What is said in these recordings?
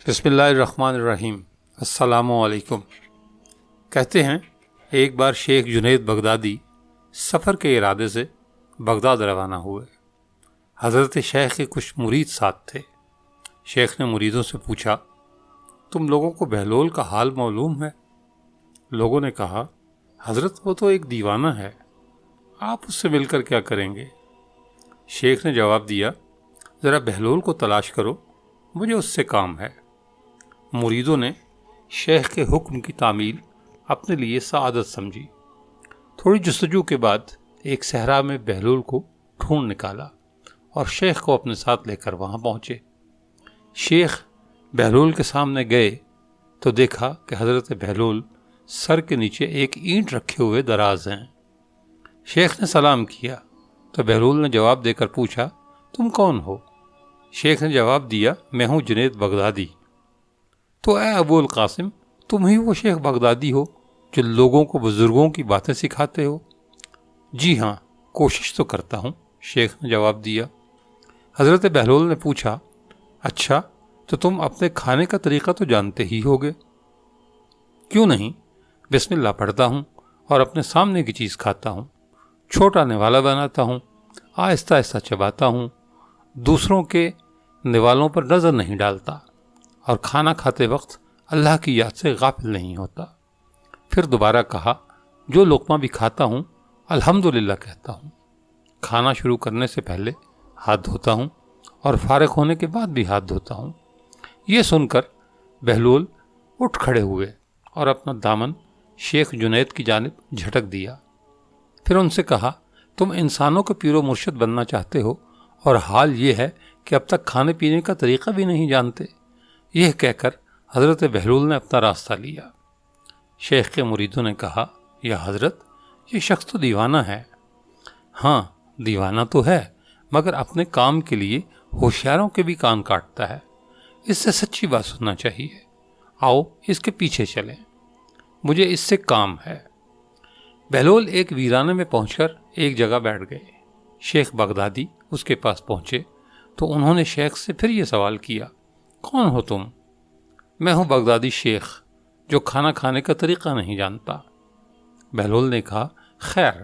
بسم اللہ الرحمن الرحیم۔ السلام علیکم۔ کہتے ہیں ایک بار شیخ جنید بغدادی سفر کے ارادے سے بغداد روانہ ہوئے۔ حضرت شیخ کے کچھ مرید ساتھ تھے۔ شیخ نے مریدوں سے پوچھا، تم لوگوں کو بہلول کا حال معلوم ہے؟ لوگوں نے کہا، حضرت وہ تو ایک دیوانہ ہے، آپ اس سے مل کر کیا کریں گے؟ شیخ نے جواب دیا، ذرا بہلول کو تلاش کرو، مجھے اس سے کام ہے۔ مریدوں نے شیخ کے حکم کی تعمیل اپنے لیے سعادت سمجھی۔ تھوڑی جستجو کے بعد ایک صحرا میں بہلول کو ڈھونڈ نکالا اور شیخ کو اپنے ساتھ لے کر وہاں پہنچے۔ شیخ بہلول کے سامنے گئے تو دیکھا کہ حضرت بہلول سر کے نیچے ایک اینٹ رکھے ہوئے دراز ہیں۔ شیخ نے سلام کیا تو بہلول نے جواب دے کر پوچھا، تم کون ہو؟ شیخ نے جواب دیا، میں ہوں جنید بغدادی۔ تو اے ابو القاسم، تم ہی وہ شیخ بغدادی ہو جو لوگوں کو بزرگوں کی باتیں سکھاتے ہو؟ جی ہاں، کوشش تو کرتا ہوں، شیخ نے جواب دیا۔ حضرت بہلول نے پوچھا، اچھا تو تم اپنے کھانے کا طریقہ تو جانتے ہی ہوگے؟ کیوں نہیں، بسم اللہ پڑھتا ہوں اور اپنے سامنے کی چیز کھاتا ہوں، چھوٹا نوالا بناتا ہوں، آہستہ آہستہ چباتا ہوں، دوسروں کے نوالوں پر نظر نہیں ڈالتا، اور کھانا کھاتے وقت اللہ کی یاد سے غافل نہیں ہوتا۔ پھر دوبارہ کہا، جو لقمہ بھی کھاتا ہوں الحمدللہ کہتا ہوں، کھانا شروع کرنے سے پہلے ہاتھ دھوتا ہوں اور فارغ ہونے کے بعد بھی ہاتھ دھوتا ہوں۔ یہ سن کر بہلول اٹھ کھڑے ہوئے اور اپنا دامن شیخ جنید کی جانب جھٹک دیا۔ پھر ان سے کہا، تم انسانوں کے پیر و مرشد بننا چاہتے ہو اور حال یہ ہے کہ اب تک کھانے پینے کا طریقہ بھی نہیں جانتے۔ یہ کہہ کر حضرت بہلول نے اپنا راستہ لیا۔ شیخ کے مریدوں نے کہا، یا حضرت، یہ شخص تو دیوانہ ہے۔ ہاں، دیوانہ تو ہے، مگر اپنے کام کے لیے ہوشیاروں کے بھی کان کاٹتا ہے، اس سے سچی بات سننا چاہیے، آؤ اس کے پیچھے چلیں، مجھے اس سے کام ہے۔ بہلول ایک ویرانے میں پہنچ کر ایک جگہ بیٹھ گئے۔ شیخ بغدادی اس کے پاس پہنچے تو انہوں نے شیخ سے پھر یہ سوال کیا، کون ہو تم؟ میں ہوں بغدادی شیخ جو کھانا کھانے کا طریقہ نہیں جانتا۔ بہلول نے کہا، خیر،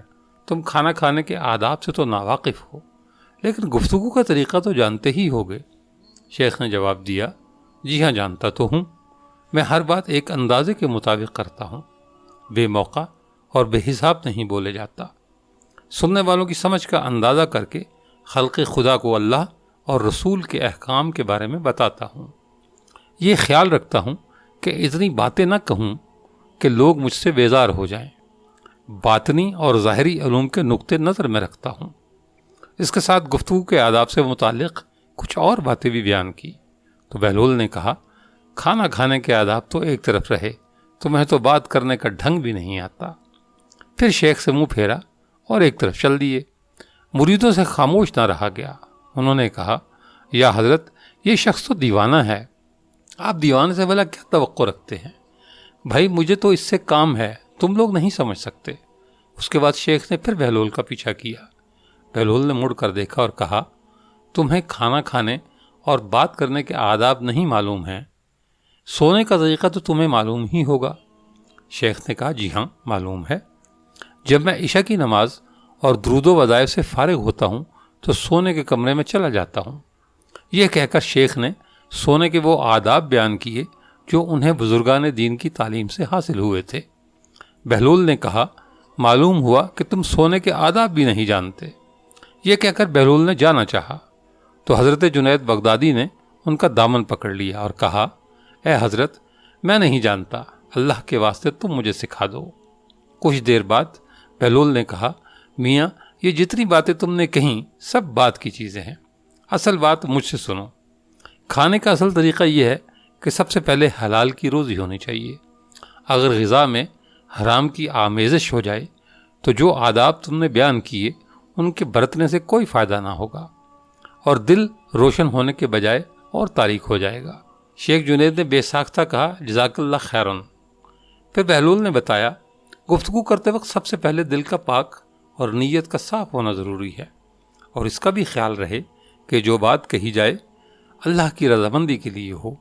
تم کھانا کھانے کے آداب سے تو ناواقف ہو، لیکن گفتگو کا طریقہ تو جانتے ہی ہوگے۔ شیخ نے جواب دیا، جی ہاں جانتا تو ہوں، میں ہر بات ایک اندازے کے مطابق کرتا ہوں، بے موقع اور بے حساب نہیں بولے جاتا، سننے والوں کی سمجھ کا اندازہ کر کے خلق خدا کو اللہ اور رسول کے احکام کے بارے میں بتاتا ہوں۔ یہ خیال رکھتا ہوں کہ اتنی باتیں نہ کہوں کہ لوگ مجھ سے بیزار ہو جائیں، باطنی اور ظاہری علوم کے نقطے نظر میں رکھتا ہوں۔ اس کے ساتھ گفتگو کے آداب سے متعلق کچھ اور باتیں بھی بیان کی تو بہلول نے کہا، کھانا کھانے کے آداب تو ایک طرف رہے، تمہیں تو بات کرنے کا ڈھنگ بھی نہیں آتا۔ پھر شیخ سے منہ پھیرا اور ایک طرف چل دیے۔ مریدوں سے خاموش نہ رہا گیا۔ انہوں نے کہا، یا حضرت، یہ شخص تو دیوانہ ہے، آپ دیوانے سے بھلا کیا توقع رکھتے ہیں؟ بھائی مجھے تو اس سے کام ہے، تم لوگ نہیں سمجھ سکتے۔ اس کے بعد شیخ نے پھر بہلول کا پیچھا کیا۔ بہلول نے مڑ کر دیکھا اور کہا، تمہیں کھانا کھانے اور بات کرنے کے آداب نہیں معلوم ہیں، سونے کا طریقہ تو تمہیں معلوم ہی ہوگا۔ شیخ نے کہا، جی ہاں معلوم ہے، جب میں عشاء کی نماز اور درود و وظائف سے فارغ ہوتا ہوں تو سونے کے کمرے میں چلا جاتا ہوں۔ یہ کہہ کر شیخ نے سونے کے وہ آداب بیان کیے جو انہیں بزرگان دین کی تعلیم سے حاصل ہوئے تھے۔ بہلول نے کہا، معلوم ہوا کہ تم سونے کے آداب بھی نہیں جانتے۔ یہ کہہ کر بہلول نے جانا چاہا تو حضرت جنید بغدادی نے ان کا دامن پکڑ لیا اور کہا، اے حضرت، میں نہیں جانتا، اللہ کے واسطے تم مجھے سکھا دو۔ کچھ دیر بعد بہلول نے کہا، میاں یہ جتنی باتیں تم نے کہیں سب بات کی چیزیں ہیں، اصل بات مجھ سے سنو۔ کھانے کا اصل طریقہ یہ ہے کہ سب سے پہلے حلال کی روزی ہونی چاہیے۔ اگر غذا میں حرام کی آمیزش ہو جائے تو جو آداب تم نے بیان کیے ان کے برتنے سے کوئی فائدہ نہ ہوگا اور دل روشن ہونے کے بجائے اور تاریک ہو جائے گا۔ شیخ جنید نے بے ساختہ کہا، جزاک اللہ خیرن۔ پھر بہلول نے بتایا، گفتگو کرتے وقت سب سے پہلے دل کا پاک اور نیت کا صاف ہونا ضروری ہے، اور اس کا بھی خیال رہے کہ جو بات کہی جائے اللہ کی رضامندی کے لیے ہو۔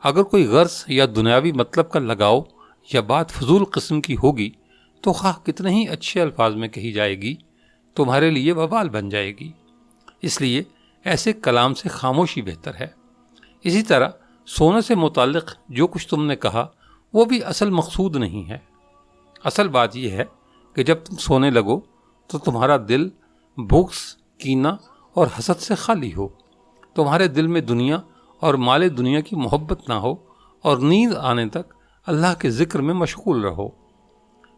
اگر کوئی غرض یا دنیاوی مطلب کا لگاؤ یا بات فضول قسم کی ہوگی تو خواہ کتنے ہی اچھے الفاظ میں کہی جائے گی تمہارے لیے وبال بن جائے گی۔ اس لیے ایسے کلام سے خاموشی بہتر ہے۔ اسی طرح سونے سے متعلق جو کچھ تم نے کہا وہ بھی اصل مقصود نہیں ہے۔ اصل بات یہ ہے کہ جب تم سونے لگو تو تمہارا دل بغض، کینہ اور حسد سے خالی ہو، تمہارے دل میں دنیا اور مال دنیا کی محبت نہ ہو، اور نیند آنے تک اللہ کے ذکر میں مشغول رہو۔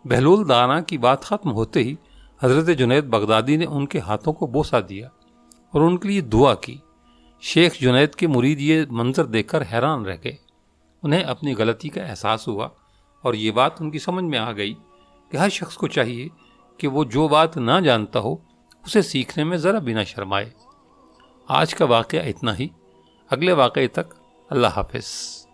بہلول دانا کی بات ختم ہوتے ہی حضرت جنید بغدادی نے ان کے ہاتھوں کو بوسہ دیا اور ان کے لیے دعا کی۔ شیخ جنید کے مرید یہ منظر دیکھ کر حیران رہ گئے۔ انہیں اپنی غلطی کا احساس ہوا اور یہ بات ان کی سمجھ میں آ گئی کہ ہر شخص کو چاہیے کہ وہ جو بات نہ جانتا ہو اسے سیکھنے میں ذرا بھی نہ شرمائے۔ آج کا واقعہ اتنا ہی، اگلے واقعے تک اللہ حافظ۔